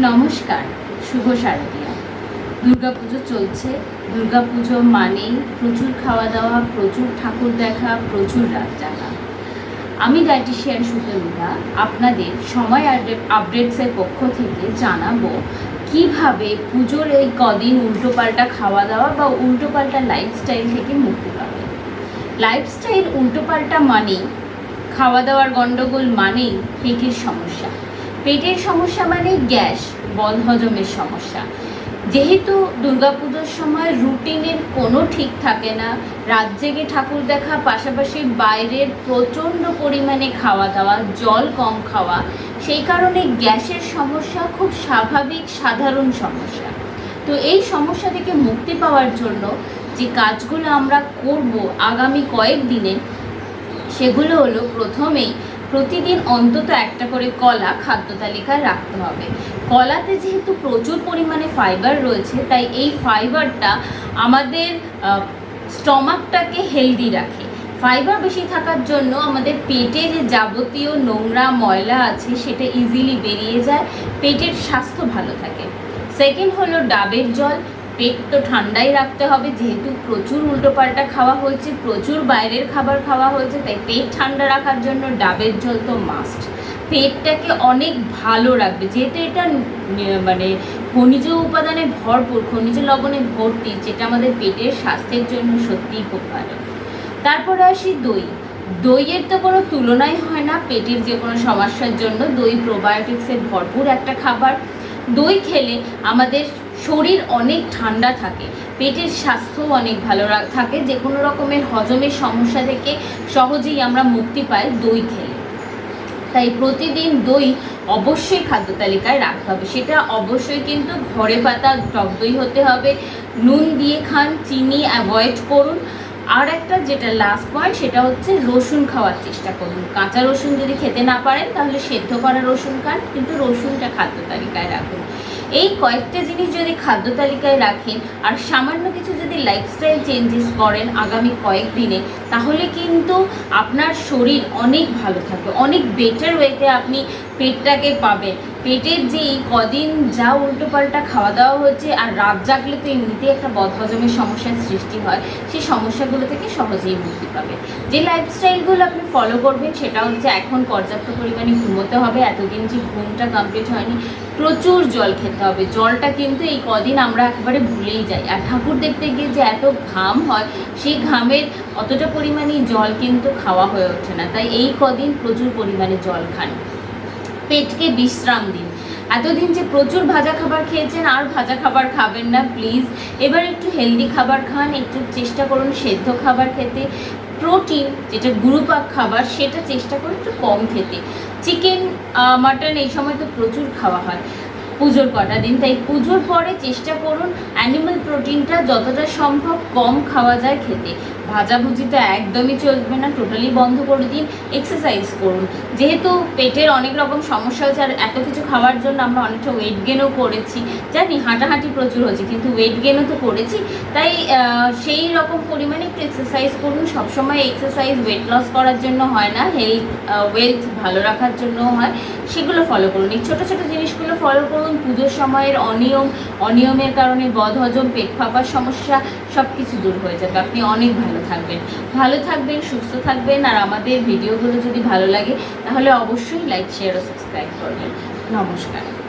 নমস্কার, শুভ শারদীয়া। দুর্গা পুজো চলছে। দুর্গা পুজো মানেই প্রচুর খাওয়া দাওয়া, প্রচুর ঠাকুর দেখা, প্রচুর রাত জাগা। আমি ডায়েটিশিয়ান সুতনুদা আপনাদের সময় আপডেটসের পক্ষ থেকে জানাবো কিভাবে পুজোর এই কদিন উল্টোপাল্টা খাওয়া দাওয়া বা উল্টোপাল্টা লাইফস্টাইল থেকে মুক্তি পাবে। লাইফস্টাইল উল্টোপাল্টা মানেই খাওয়া দাওয়ার গণ্ডগোল, মানেই পেটের সমস্যা। পেটের সমস্যা মানে গ্যাস, বদহজমের সমস্যা। যেহেতু দুর্গাপুজোর সময় রুটিনের কোনো ঠিক থাকে না, রাত জেগে ঠাকুর দেখা, পাশাপাশি বাইরের প্রচণ্ড পরিমাণে খাওয়া দাওয়া, জল কম খাওয়া, সেই কারণে গ্যাসের সমস্যা খুব স্বাভাবিক সাধারণ সমস্যা। তো এই সমস্যা থেকে মুক্তি পাওয়ার জন্য যে কাজগুলো আমরা করব আগামী কয়েকদিনে, সেগুলো হলো প্রথমেই প্রতিদিন অন্তত একটা করে কলা খাদ্য তালিকায় রাখতে হবে। কলাতে যেহেতু প্রচুর পরিমাণে ফাইবার রয়েছে, তাই এই ফাইবারটা আমাদের স্টমাকটাকে হেলদি রাখে। ফাইবার বেশি থাকার জন্য আমাদের পেটে যে যাবতীয় নোংরা ময়লা আছে সেটা ইজিলি বেরিয়ে যায়, পেটের স্বাস্থ্য ভালো থাকে। সেকেন্ড হলো ডাবের জল। পেট তো ঠান্ডাই রাখতে হবে, যেহেতু প্রচুর উল্টোপাল্টা খাওয়া হয়েছে, প্রচুর বাইরের খাবার খাওয়া হয়েছে, তাই পেট ঠান্ডা রাখার জন্য ডাবের জল তো মাস্ট। পেটটাকে অনেক ভালো রাখবে, যেহেতু এটা মানে খনিজ উপাদানে ভরপুর, খনিজ লবণে ভর্তি, যেটা আমাদের পেটের স্বাস্থ্যের জন্য সত্যিই খুব ভালো। তারপরে আসি দই। দইয়ের তো কোনো তুলনাই হয় না পেটের যে কোনো সমস্যার জন্য। দই প্রোবায়োটিক্সে ভরপুর একটা খাবার। দই খেলে আমাদের শরীর অনেক ঠান্ডা থাকে, পেটের স্বাস্থ্যও অনেক ভালো থাকে, যে কোনো রকমের হজমের সমস্যা থেকে সহজেই আমরা মুক্তি পাই দই খেলে। তাই প্রতিদিন দই অবশ্যই খাদ্য তালিকায় রাখতে হবে। সেটা অবশ্যই কিন্তু ঘরে পাতা টক দই হতে হবে। নুন দিয়ে খান, চিনি অ্যাভয়েড করুন। আর একটা যেটা লাস্ট পয়েন্ট, সেটা হচ্ছে রসুন খাওয়ার চেষ্টা করুন। কাঁচা রসুন যদি খেতে না পারেন তাহলে সেদ্ধ করা রসুন খান, কিন্তু রসুনটা খাদ্য তালিকায় রাখুন। এই কয়েকটা জিনিস যদি খাদ্য তালিকায় রাখেন আর সামান্য কিছু যদি লাইফস্টাইল চেঞ্জেস করেন আগামী কয়েকদিনে, তাহলে কিন্তু আপনার শরীর অনেক ভালো থাকবে, অনেক বেটার ওয়েতে আপনি পেটটাকে পাবেন। পেটের যে এই কদিন যা উল্টোপাল্টা খাওয়া দাওয়া হচ্ছে, আর রাত জাগলে তো এমনিতেই একটা বদহজমের সমস্যার সৃষ্টি হয়, সেই সমস্যাগুলো থেকে সহজেই মুক্তি পাবে। যে লাইফস্টাইলগুলো আপনি ফলো করবেন সেটা হচ্ছে, এখন পর্যাপ্ত পরিমাণে ঘুমোতে হবে। এতদিন যে ঘুমটা কমপ্লিট হয়নি, প্রচুর জল খেতে হবে। জলটা কিন্তু এই কদিন আমরা একেবারে ভুলেই যাই, আর ঠাকুর দেখতে গিয়ে যে এত ঘাম হয়, সেই ঘামের অতটা পরিমাণে জল কিন্তু খাওয়া হয়ে ওঠে না। তাই এই কদিন প্রচুর পরিমাণে জল খান, পেটকে বিশ্রাম দিন। এতদিন যে প্রচুর ভাজা খাবার খেয়েছেন, আর ভাজা খাবার খাবেন না প্লিজ। এবার একটু হেলদি খাবার খান, একটু চেষ্টা করুন সেদ্ধ খাবার খেতে। প্রোটিন যেটা গুরুপাক খাবার, সেটা চেষ্টা করুন একটু কম খেতে। চিকেন, মাটন এই সময় তো প্রচুর খাওয়া হয় পুজোর কটা দিন, তাই পুজোর পরে চেষ্টা করুন অ্যানিমাল প্রোটিনটা যতটা সম্ভব কম খাওয়া যায় খেতে। ভাজাভুজি তো একদমই চলবে না, টোটালি বন্ধ করে দিন। এক্সারসাইজ করুন, যেহেতু পেটের অনেক রকম সমস্যা হচ্ছে, আর এত কিছু খাওয়ার জন্য আমরা অনেকটা ওয়েট গেনও করেছি, জানি হাঁটাহাঁটি প্রচুর হচ্ছে, কিন্তু ওয়েট গেনও তো করেছি। তাই সেই রকম পরিমাণে একটু এক্সারসাইজ করুন। সবসময় এক্সারসাইজ ওয়েট লস করার জন্য হয় না, ওয়েলথ ভালো রাখার জন্যও হয়। সেগুলো ফলো করুন, এই ছোটো ছোটো জিনিসগুলো ফলো করুন। পুজোর সময়ের অনিয়মের কারণে বদহজম, পেট ফাঁপার সমস্যা সব কিছু দূর হয়ে যাবে। আপনি অনেক ভালো থাকবেন, সুস্থ থাকবেন। আর আমাদের ভিডিওগুলো যদি ভালো লাগে তাহলে অবশ্যই লাইক, শেয়ার ও সাবস্ক্রাইব করবেন। নমস্কার।